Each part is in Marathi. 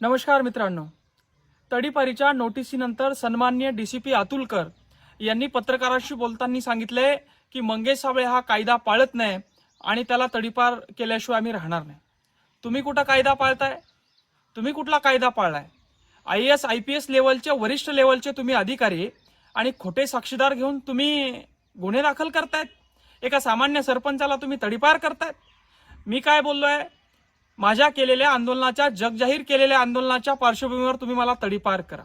नमस्कार मित्रांनो, तडीपारीच्या नोटिसीनंतर सन्माननीय डीसीपी अतुलकर यांनी पत्रकारांशी बोलताना सांगितले की मंगेश साबळे हा कायदा पाळत नाही आणि त्याला तडीपार केल्याशिवाय आम्ही राहणार नाही. तुम्ही कुठला कायदा पाळताय? तुम्ही कुठला कायदा पाळलाय? IAS IPS लेवलचे वरिष्ठ लेवलचे तुम्ही अधिकारी आणि खोटे साक्षीदार घेऊन तुम्ही गुन्हे दाखल करतायत. एका सामान्य सरपंचाला तुम्ही तडीपार करतायत. मी काय बोललोय? माझ्या केलेल्या आंदोलनाच्या जगजाहीर केलेल्या आंदोलनाच्या पार्श्वभूमीवर तुम्ही मला तडीपार करा,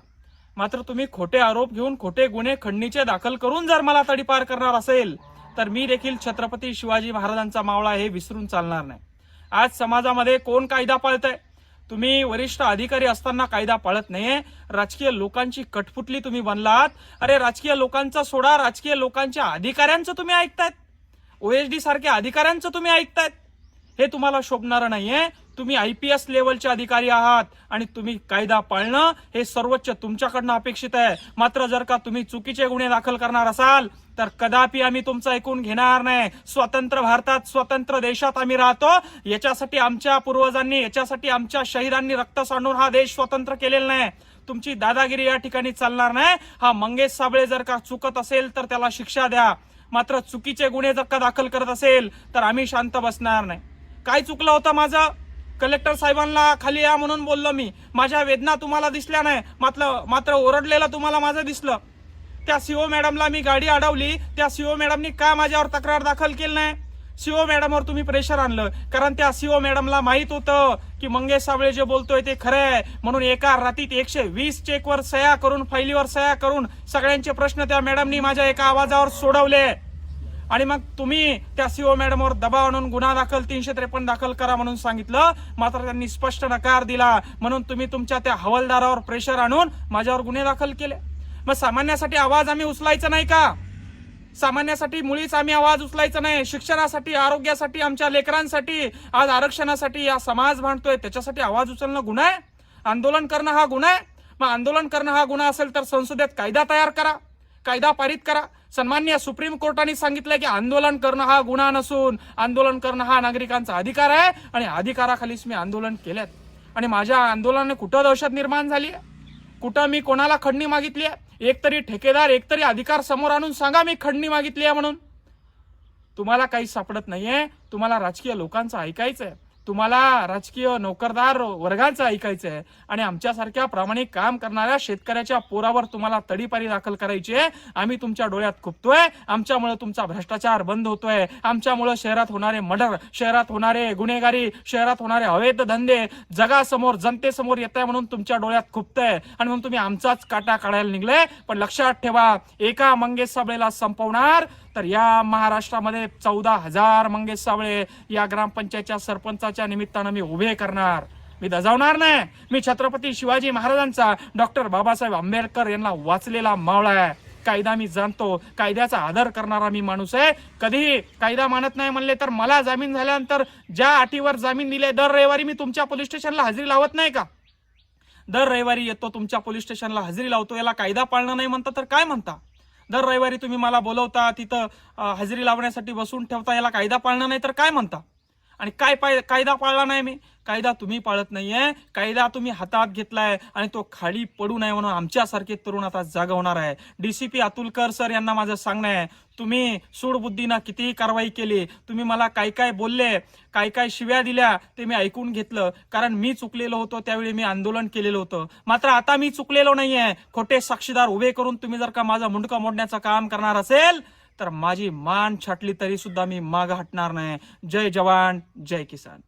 मात्र तुम्ही खोटे आरोप घेऊन खोटे गुन्हे खंडणीचे दाखल करून जर मला तडीपार करणार असेल तर मी देखील छत्रपती शिवाजी महाराजांचा मावळा हे विसरून चालणार नाही. आज समाजामध्ये कोण कायदा पाळतंय? तुम्ही वरिष्ठ अधिकारी असताना कायदा पाळत नाहीये. राजकीय लोकांची कठपुतली तुम्ही बनलात. अरे राजकीय लोकांचा सोडा, राजकीय लोकांच्या अधिकाऱ्यांचं तुम्ही ऐकतायत. OSD सारख्या अधिकाऱ्यांचं तुम्ही ऐकतायत. हे तुम्हाला शोभणारं नाहीये. तुम्ही IPS लेवलचे अधिकारी आहात आणि तुम्ही कायदा पाळणं हे सर्वोच्च तुमच्याकडनं अपेक्षित आहे. मात्र जर का तुम्ही चुकीचे गुन्हे दाखल करणार असाल तर कदापि आम्ही तुमचं ऐकून घेणार नाही. स्वतंत्र भारतात, स्वतंत्र देशात आम्ही राहतो. याच्यासाठी आमच्या पूर्वजांनी, याच्यासाठी आमच्या शहीदांनी रक्त सांडून हा देश स्वतंत्र केलेला नाही. तुमची दादागिरी या ठिकाणी चालणार नाही. हा मंगेश साबळे जर का चुकत असेल तर त्याला शिक्षा द्या, मात्र चुकीचे गुन्हे जर का दाखल करत असेल तर आम्ही शांत बसणार नाही. काय चुकलं होतं माझं? कलेक्टर साहेबांना खाली या म्हणून बोललो मी. माझ्या वेदना तुम्हाला दिसल्या नाही, मात्र ओरडलेला तुम्हाला माझं दिसलं. त्या CO मॅडमला मी गाडी अडवली, त्या CO मॅडमनी का माझ्यावर तक्रार दाखल केली नाही? CO मॅडमवर तुम्ही प्रेशर आणलं, कारण त्या CO मॅडमला माहित होतं की मंगेश साबळे जे बोलतोय ते खरं आहे. म्हणून एका रात्रीत 120 चेकवर सह्या करून, फाईलीवर सह्या करून सगळ्यांचे प्रश्न त्या मॅडमनी माझ्या एका आवाजावर सोडवले. आणि मग तुम्ही त्या CO मॅडमवर दबाव आणून गुन्हा दाखल 353 दाखल करा म्हणून सांगितलं, मात्र त्यांनी स्पष्ट नकार दिला. म्हणून तुम्ही तुमच्या त्या हवालदारावर प्रेशर आणून माझ्यावर गुन्हे दाखल केले. मग सामान्यासाठी आवाज आम्ही उचलायचा नाही का? सामान्यासाठी मुळीच आम्ही आवाज उचलायचा नाही? शिक्षणासाठी, आरोग्यासाठी, आमच्या लेकरांसाठी, आज आरक्षणासाठी या समाज भांडतोय त्याच्यासाठी आवाज उचलणं गुन्हा आहे? आंदोलन करणं हा गुन्हा आहे? मग आंदोलन करणं हा गुन्हा असेल तर संसदेत कायदा तयार करा, कायदा पारित करा. सन्माननीय सुप्रीम कोर्टाने सांगितलंय की आंदोलन करणं हा गुन्हा नसून आंदोलन करणं हा नागरिकांचा अधिकार आहे आणि अधिकाराखालीच मी आंदोलन केलेत. आणि माझ्या आंदोलनाने कुठं दहशत निर्माण झाली आहे? कुठं मी कोणाला खंडणी मागितली आहे? एकतरी ठेकेदार, एकतरी अधिकार समोर आणून सांगा मी खंडणी मागितली आहे म्हणून. तुम्हाला काही सापडत नाहीये. तुम्हाला राजकीय लोकांचं ऐकायचंय, तुम्हाला राजकीय नोकरदार वर्गाचं ऐकायचंय आणि आमच्यासारख्या प्रामाणिक काम करणाऱ्या शेतकऱ्याच्या पोरावर तुम्हाला तडीपारी दाखल करायची आहे. आम्ही तुमच्या डोळ्यात खुपतोय. आमच्यामुळे तुमचा भ्रष्टाचार बंद होतोय. आमच्यामुळे शहरात होणारे मर्डर, शहरात होणारे गुन्हेगारी, शहरात होणारे अवैध धंदे जगासमोर, जनतेसमोर येत आहे म्हणून तुमच्या डोळ्यात खुपतंय आणि म्हणून तुम्ही आमचाच काटा काढायला निघले. पण लक्षात ठेवा, एका मंगेश साबळेला संपवणार तर या महाराष्ट्रामध्ये 14,000 मंगेश साबळे या ग्रामपंचायतच्या सरपंचाच्या निमित्तानं मी उभे करणार. मी दजावणार नाही. मी छत्रपती शिवाजी महाराजांचा, डॉक्टर बाबासाहेब आंबेडकर यांना वाचलेला मावळा आहे. कायदा मी जाणतो, कायद्याचा आदर करणारा मी माणूस आहे. कधीही कायदा मानत नाही म्हणले तर मला जामीन झाल्यानंतर ज्या अटीवर जामीन दिले, दर रविवारी मी तुमच्या पोलीस स्टेशनला हजेरी लावत नाही का? दर रविवारी येतो तुमच्या पोलीस स्टेशनला हजेरी लावतो. याला कायदा पाळणं नाही म्हणता तर काय म्हणता? दर रविवारी तुम्ही मला बोलवता, तिथं हजेरी लावण्यासाठी बसून ठेवता, याला कायदा पाळणं नाही तर काय म्हणता? आणि कायदा पाळला नाही मी? कायदा तुम्ही पाळत नाहीये. कायदा तुम्ही हातात घेतलाय आणि तो खाली पडू नये म्हणून आमच्यासारखे तरुण आता जागा होणार आहे. DCP अतुलकर सर यांना माझं सांगणं आहे, तुम्ही सूडबुद्धीनं कितीही कारवाई केली, तुम्ही मला काय काय बोलले, काय काय शिव्या दिल्या ते मी ऐकून घेतलं, कारण मी चुकलेलो होतो त्यावेळी मी आंदोलन केलेलं होतं. मात्र आता मी चुकलेलो नाहीये. खोटे साक्षीदार उभे करून तुम्ही जर का माझं मुंडकं मोडण्याचं काम करणार असेल तर माझी मान छाटली तरी सुद्धा मी मागं हटणार नाही. जय जवान, जय किसान.